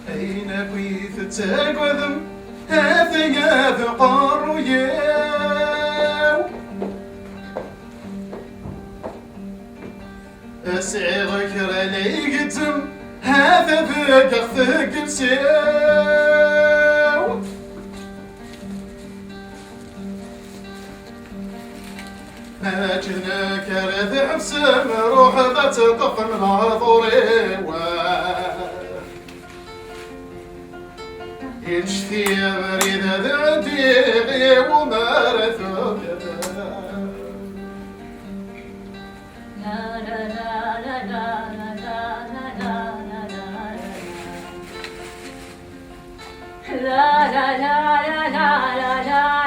أين كويث تاقوذم هاثي قارو ياو أسعغك رليقتم هذا ذاك ثقل سياو ما جناك رذع بسم روح ذات طفل ناظري يجثي بريد ذاتي ومارثوك لا لا لا لا لا لا لا لا لا لا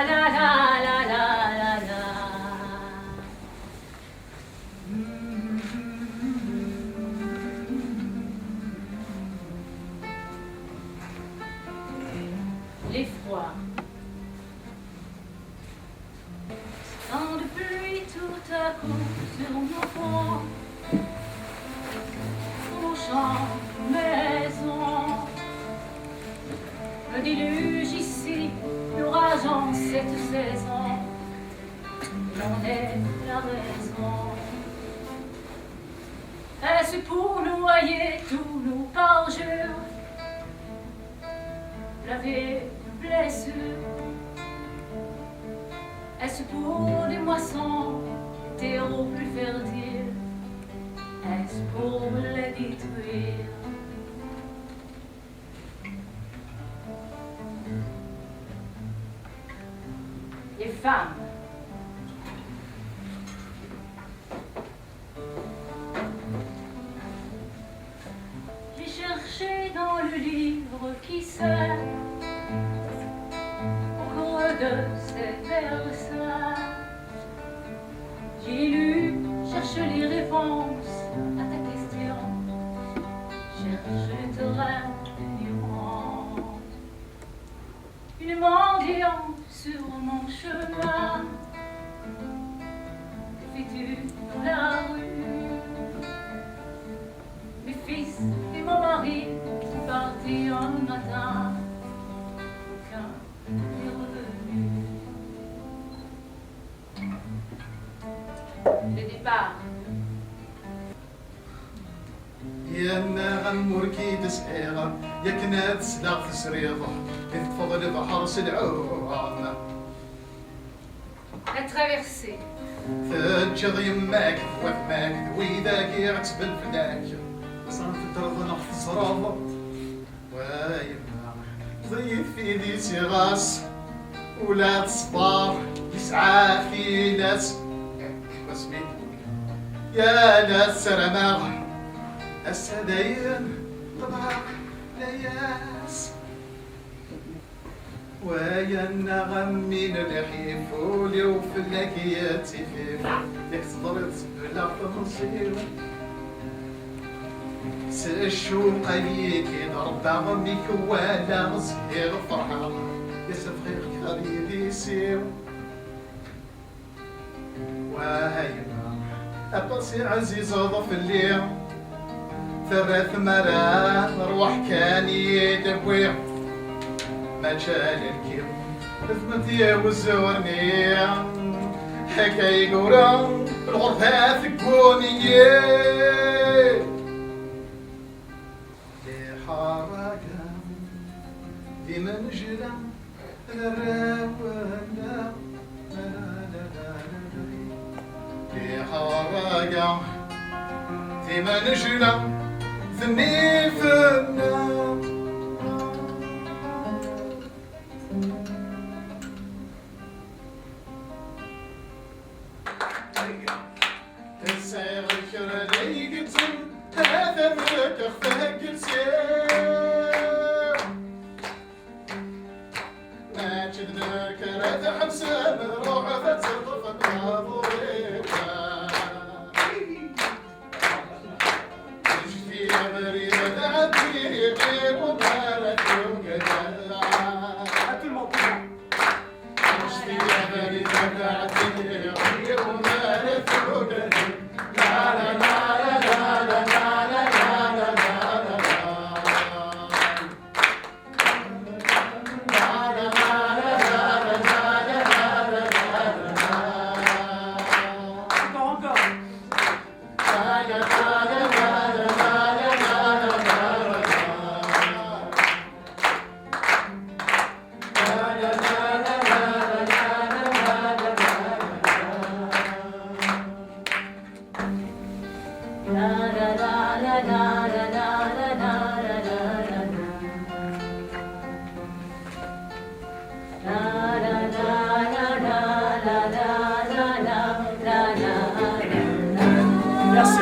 لا لا لا لا. L'effroi. Tant de pluie tout à coup sur nos fronts, nos champs, nos maisons. Le déluge ici, l'orage en cette saison, j'en ai la raison. Est-ce pour noyer tous nos parjures, laver nos blessures? Est-ce pour des moissons, des terreaux plus fertiles? Est-ce pour les détruire? Les femmes. J'ai cherché dans le livre qui sert au cours de ces versets. J'ai lu, cherche les réponses à ta question. Cherche te une mendiante sur mon chemin. Que fais-tu dans la rue? Mes fils et mon mari sont partis un matin. Aucun n'est revenu. Le départ. يا نغم ركيد سعيرة يا كنات سلاغ تسريضة إذ تفضل بحر سلعوان La traversée. تجد يماك وثماك ذويداك يعتبل فداك وصنف ترضى نحف الصرافة ويما ضيف في ذي سغاس ولاد صبار يسعى في ناس واسمي يا ناس سرماغ السدين طباق لياس ويا النغم من الحيف ولي وفلك يا تفيف لك صدرت بلا تنصير سالشوق عليك ضرب عمك ولا صغير فرحان يا صغير خليلي سير وهيما أبصي عزيز ضف الليل ثرث مرات روح كان يدبوي ما جال الكيم ثمتي وزورني هكا يقورا الغرفة ثقوني لي حرقة في منجلة الراونا لي حرقة في منجلة ثني في النار السير الكرة هذا بك اخفاك السير ما جدناك راه حبسان روح فتسقف الناظرين Tout le monde. Merci.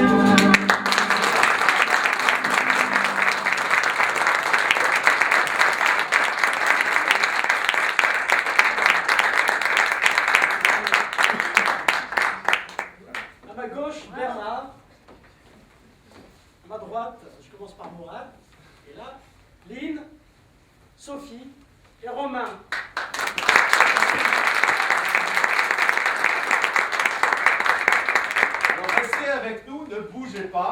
À ma gauche, Bernard. À ma droite, je commence par Mourad. Et là, Lynn, Sophie et Romain.